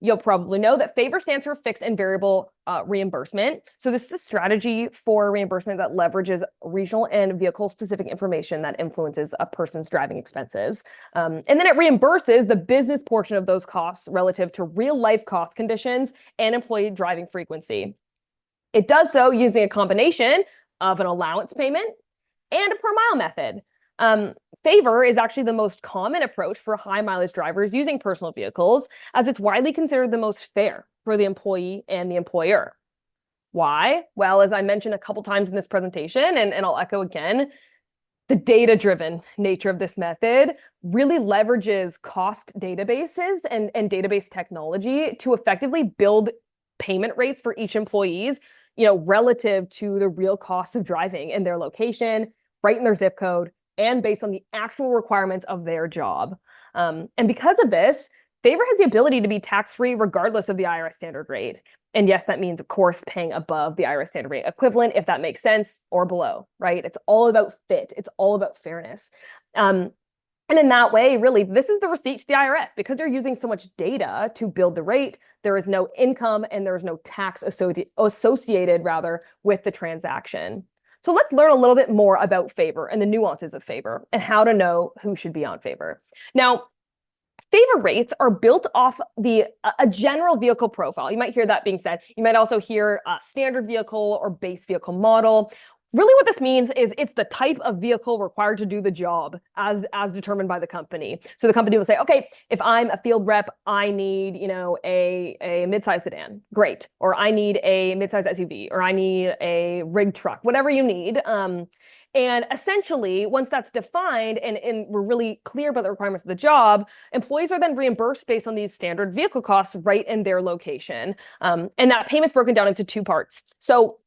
You'll probably know that FAVR stands for fixed and variable reimbursement. So this is a strategy for reimbursement that leverages regional and vehicle-specific information that influences a person's driving expenses. And then it reimburses the business portion of those costs relative to real-life cost conditions and employee driving frequency. It does so using a combination of an allowance payment and a per mile method. FAVR is actually the most common approach for high mileage drivers using personal vehicles, as it's widely considered the most fair for the employee and the employer. Why? Well, as I mentioned a couple times in this presentation, and I'll echo again, the data-driven nature of this method really leverages cost databases and database technology to effectively build payment rates for each employee's, relative to the real cost of driving in their location, right in their zip code, and based on the actual requirements of their job. And because of this, FAVR has the ability to be tax-free regardless of the IRS standard rate. And yes, that means, of course, paying above the IRS standard rate equivalent, if that makes sense, or below, right? It's all about fit. It's all about fairness. And in that way, really, this is the receipt to the IRS. Because they're using so much data to build the rate, there is no income and there is no tax associated with the transaction. So let's learn a little bit more about FAVR and the nuances of FAVR and how to know who should be on FAVR. Now, FAVR rates are built off a general vehicle profile. You might hear that being said. You might also hear standard vehicle or base vehicle model. Really what this means is it's the type of vehicle required to do the job as determined by the company. So the company will say, okay, if I'm a field rep, I need, a midsize sedan. Great. Or I need a midsize SUV, or I need a rig truck, whatever you need. And essentially, once that's defined and we're really clear about the requirements of the job, employees are then reimbursed based on these standard vehicle costs right in their location. And that payment's broken down into two parts. So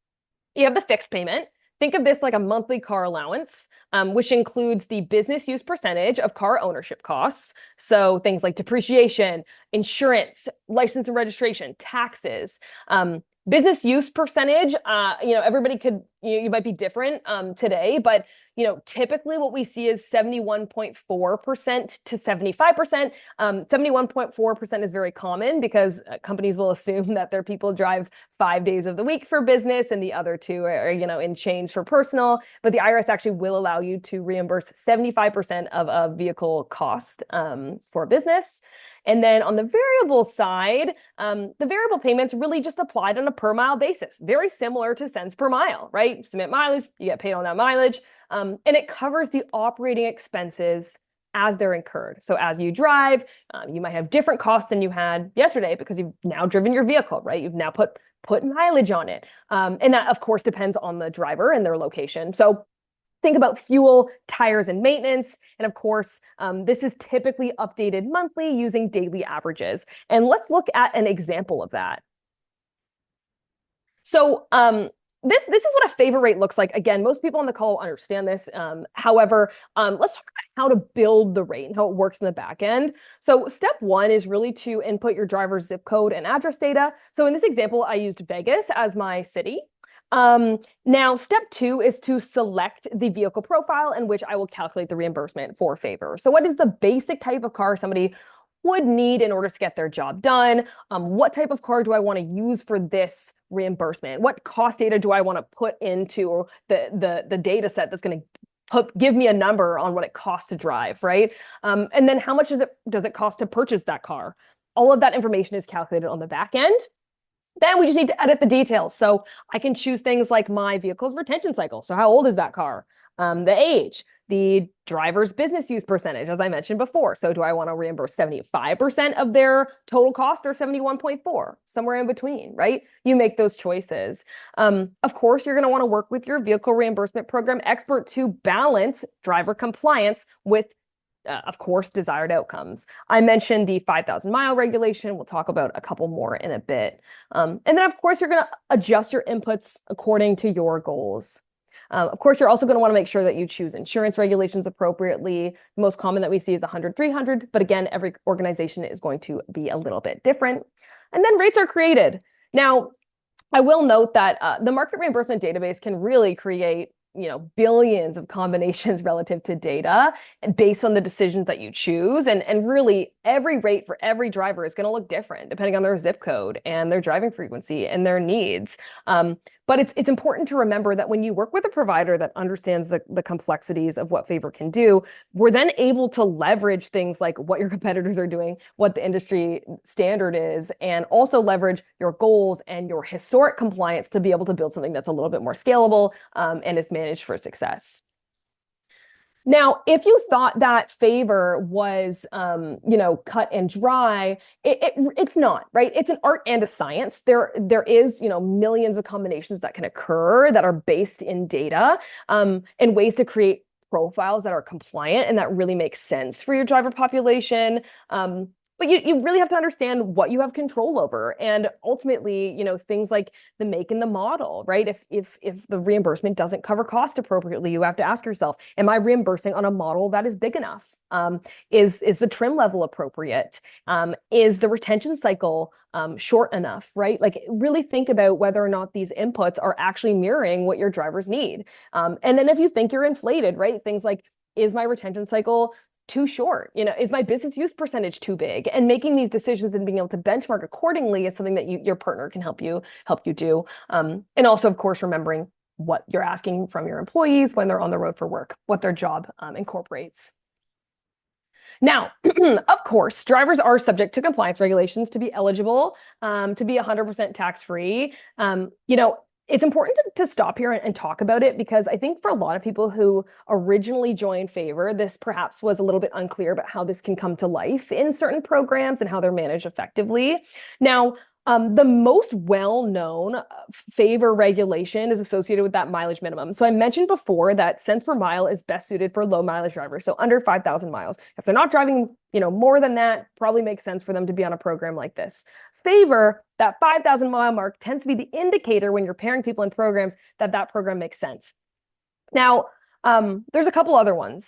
you have the fixed payment. Think of this like a monthly car allowance, which includes the business use percentage of car ownership costs. So things like depreciation, insurance, license and registration, taxes. Business use percentage, everybody could, you might be different today, but, typically what we see is 71.4% to 75%. 71.4% is very common because companies will assume that their people drive 5 days of the week for business and the other two are, in change for personal. But the IRS actually will allow you to reimburse 75% of a vehicle cost for business. And then on the variable side, the variable payments really just applied on a per mile basis, very similar to cents per mile, right? You submit mileage, you get paid on that mileage, and it covers the operating expenses as they're incurred. So as you drive, you might have different costs than you had yesterday because you've now driven your vehicle, right? You've now put mileage on it. And that, of course, depends on the driver and their location. So think about fuel, tires, and maintenance. And of course, this is typically updated monthly using daily averages. And let's look at an example of that. So this is what a FAVR rate looks like. Again, most people on the call understand this. However, let's talk about how to build the rate and how it works in the back end. So step one is really to input your driver's zip code and address data. So in this example, I used Vegas as my city. Now, step two is to select the vehicle profile in which I will calculate the reimbursement for FAVR. So what is the basic type of car somebody would need in order to get their job done? What type of car do I want to use for this reimbursement? What cost data do I want to put into the data set that's going to give me a number on what it costs to drive, right? And then how much does it cost to purchase that car? All of that information is calculated on the back end. Then we just need to edit the details. So I can choose things like my vehicle's retention cycle. So how old is that car? The age, the driver's business use percentage, as I mentioned before. So do I want to reimburse 75% of their total cost or 71.4, somewhere in between, right? You make those choices. Of course, you're going to want to work with your vehicle reimbursement program expert to balance driver compliance with of course, desired outcomes. I mentioned the 5,000 mile regulation. We'll talk about a couple more in a bit. And then, of course, you're going to adjust your inputs according to your goals. Of course, you're also going to want to make sure that you choose insurance regulations appropriately. The most common that we see is 100, 300. But again, every organization is going to be a little bit different. And then rates are created. Now, I will note that the market reimbursement database can really create billions of combinations relative to data and based on the decisions that you choose. And really every rate for every driver is going to look different depending on their zip code and their driving frequency and their needs. But it's important to remember that when you work with a provider that understands the complexities of what FAVR can do, we're then able to leverage things like what your competitors are doing, what the industry standard is, and also leverage your goals and your historic compliance to be able to build something that's a little bit more scalable and is managed for success. Now, if you thought that FAVR was, cut and dry, it's not, right? It's an art and a science. There is, millions of combinations that can occur that are based in data, and ways to create profiles that are compliant and that really make sense for your driver population. But you really have to understand what you have control over, and ultimately, things like the make and the model, right? If the reimbursement doesn't cover cost appropriately, you have to ask yourself, am I reimbursing on a model that is big enough? Is the trim level appropriate? Is the retention cycle short enough, right? Like really think about whether or not these inputs are actually mirroring what your drivers need. And then if you think you're inflated, right? Things like, is my retention cycle too short? Is my business use percentage too big? And making these decisions and being able to benchmark accordingly is something that your partner can help you do. And also, of course, remembering what you're asking from your employees when they're on the road for work, what their job incorporates. Now, of course, drivers are subject to compliance regulations to be eligible, to be 100% tax-free. It's important to stop here and talk about it, because I think for a lot of people who originally joined FAVR, this perhaps was a little bit unclear about how this can come to life in certain programs and how they're managed effectively. Now, the most well-known FAVR regulation is associated with that mileage minimum. So I mentioned before that cents per mile is best suited for low mileage drivers, so under 5,000 miles. If they're not driving, more than that, probably makes sense for them to be on a program like this. FAVR, that 5,000 mile mark tends to be the indicator when you're pairing people in programs that program makes sense. Now, there's a couple other ones.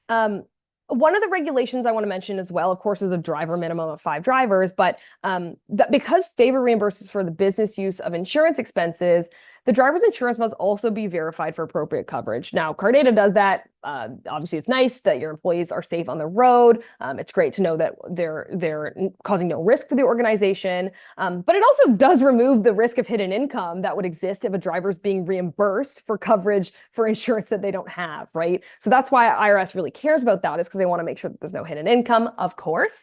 One of the regulations I want to mention as well, of course, is a driver minimum of 5 drivers, but that because FAVR reimburses for the business use of insurance expenses, the driver's insurance must also be verified for appropriate coverage. Now, Car Data does that. Obviously, it's nice that your employees are safe on the road. It's great to know that they're causing no risk for the organization. But it also does remove the risk of hidden income that would exist if a driver's being reimbursed for coverage for insurance that they don't have, right? So that's why IRS really cares about that, is because they want to make sure that there's no hidden income, of course.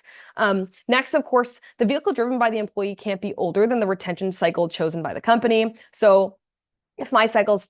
Next, of course, the vehicle driven by the employee can't be older than the retention cycle chosen by the company. So if my cycle's,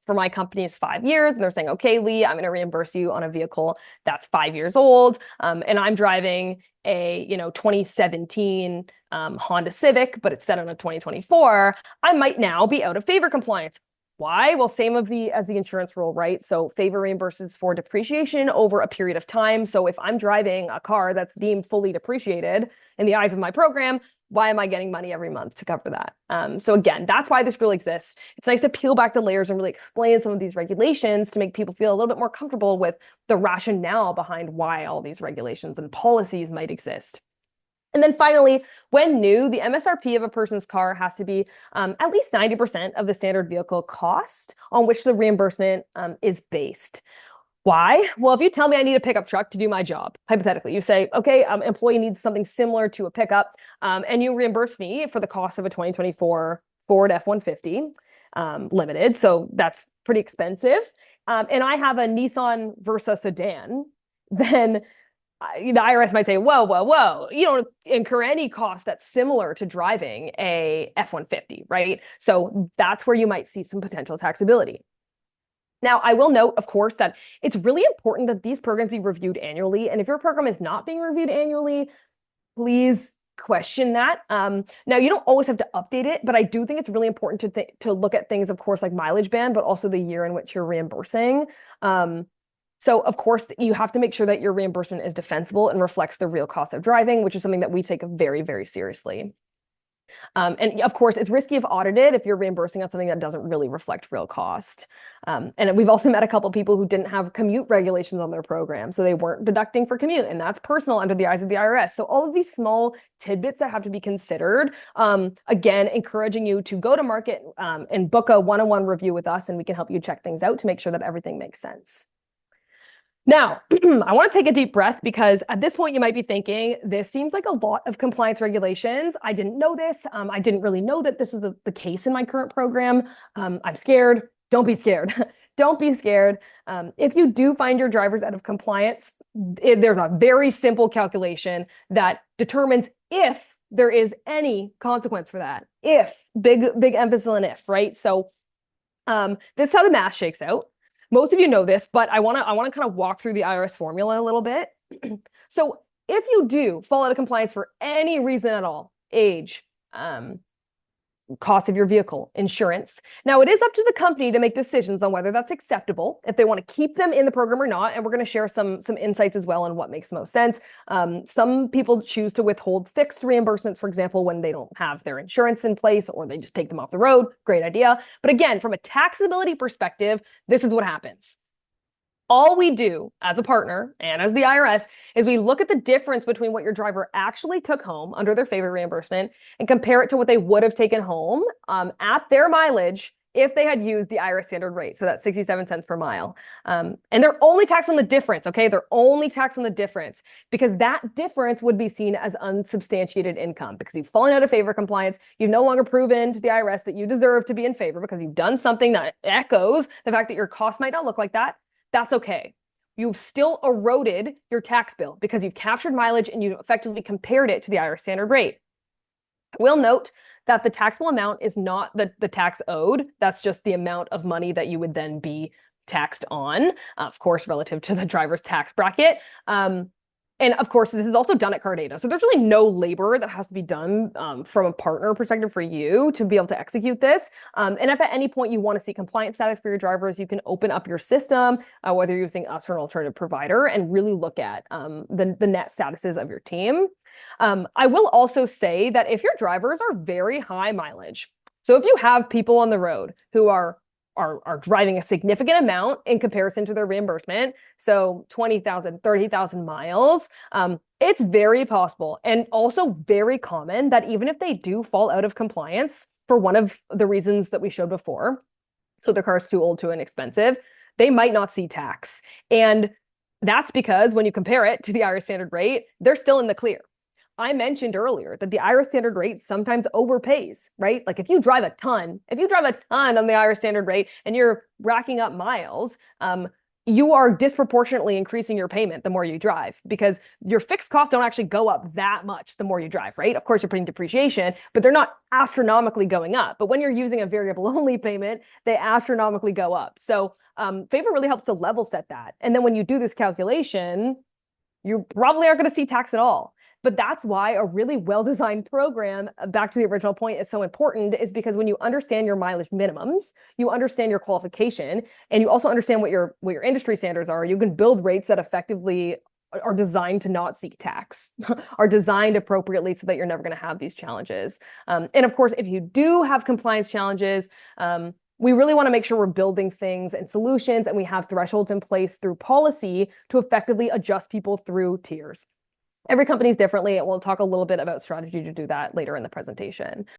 for my company is 5 years, and they're saying, okay, Lee, I'm going to reimburse you on a vehicle that's 5 years old, and I'm driving a, 2017 Honda Civic, but it's set on a 2024, I might now be out of FAVR compliance. Why? Well, same as the insurance rule, right? So FAVR reimburses for depreciation over a period of time. So if I'm driving a car that's deemed fully depreciated in the eyes of my program, why am I getting money every month to cover that? So again, that's why this rule exists. It's nice to peel back the layers and really explain some of these regulations to make people feel a little bit more comfortable with the rationale behind why all these regulations and policies might exist. And then finally, when new, the MSRP of a person's car has to be at least 90% of the standard vehicle cost on which the reimbursement is based. Why? Well, if you tell me I need a pickup truck to do my job, hypothetically, you say, okay, employee needs something similar to a pickup, and you reimburse me for the cost of a 2024 Ford F-150 Limited, so that's pretty expensive, and I have a Nissan Versa sedan, then the IRS might say, whoa, you don't incur any cost that's similar to driving a F-150, right? So that's where you might see some potential taxability. Now, I will note, of course, that it's really important that these programs be reviewed annually. And if your program is not being reviewed annually, please question that. Now, you don't always have to update it, but I do think it's really important to look at things, of course, like mileage band, but also the year in which you're reimbursing. So, of course, you have to make sure that your reimbursement is defensible and reflects the real cost of driving, which is something that we take very, very seriously. And of course, it's risky if audited if you're reimbursing on something that doesn't really reflect real cost. And we've also met a couple of people who didn't have commute regulations on their program, so they weren't deducting for commute, and that's personal under the eyes of the IRS. So all of these small tidbits that have to be considered. Again, encouraging you to go to market and book a one-on-one review with us, and we can help you check things out to make sure that everything makes sense. Now, I want to take a deep breath because at this point you might be thinking, this seems like a lot of compliance regulations. I didn't know this. I didn't really know that this was the case in my current program. I'm scared. Don't be scared. Don't be scared. If you do find your drivers out of compliance, there's a very simple calculation that determines if there is any consequence for that. If, big emphasis on if, right? So this is how the math shakes out. Most of you know this, but I want to kind of walk through the IRS formula a little bit. So if you do fall out of compliance for any reason at all, age, cost of your vehicle, insurance. Now, it is up to the company to make decisions on whether that's acceptable, if they want to keep them in the program or not. And we're going to share some insights as well on what makes the most sense. Some people choose to withhold fixed reimbursements, for example, when they don't have their insurance in place or they just take them off the road. Great idea. But again, from a taxability perspective, this is what happens. All we do as a partner and as the IRS is we look at the difference between what your driver actually took home under their FAVR reimbursement and compare it to what they would have taken home at their mileage if they had used the IRS standard rate. So that's 67 cents per mile. And they're only taxed on the difference, okay? They're only taxed on the difference because that difference would be seen as unsubstantiated income because you've fallen out of FAVR compliance. You've no longer proven to the IRS that you deserve to be in FAVR because you've done something that echoes the fact that your cost might not look like that. That's okay. You've still eroded your tax bill because you've captured mileage and you effectively compared it to the IRS standard rate. I will note that the taxable amount is not the tax owed. That's just the amount of money that you would then be taxed on, of course, relative to the driver's tax bracket. And of course, this is also done at car data. So there's really no labor that has to be done from a partner perspective for you to be able to execute this. And if at any point you want to see compliance status for your drivers, you can open up your system, whether you're using us or an alternative provider, and really look at the net statuses of your team. I will also say that if your drivers are very high mileage, so if you have people on the road who are driving a significant amount in comparison to their reimbursement, so 20,000, 30,000 miles, it's very possible and also very common that even if they do fall out of compliance for one of the reasons that we showed before, so their car's too old, too inexpensive, they might not see tax. And that's because when you compare it to the IRS standard rate, they're still in the clear. I mentioned earlier that the IRS standard rate sometimes overpays, right? Like if you drive a ton on the IRS standard rate and you're racking up miles, you are disproportionately increasing your payment the more you drive because your fixed costs don't actually go up that much the more you drive, right? Of course, you're putting depreciation, but they're not astronomically going up. But when you're using a variable only payment, they astronomically go up. So FAVR really helps to level set that. And then when you do this calculation, you probably aren't going to see tax at all. But that's why a really well-designed program, back to the original point, is so important, is because when you understand your mileage minimums, you understand your qualification, and you also understand what your industry standards are, you can build rates that effectively are designed to not seek tax, are designed appropriately so that you're never going to have these challenges. And of course, if you do have compliance challenges, we really want to make sure we're building things and solutions, and we have thresholds in place through policy to effectively adjust people through tiers. Every company is differently, and we'll talk a little bit about strategy to do that later in the presentation.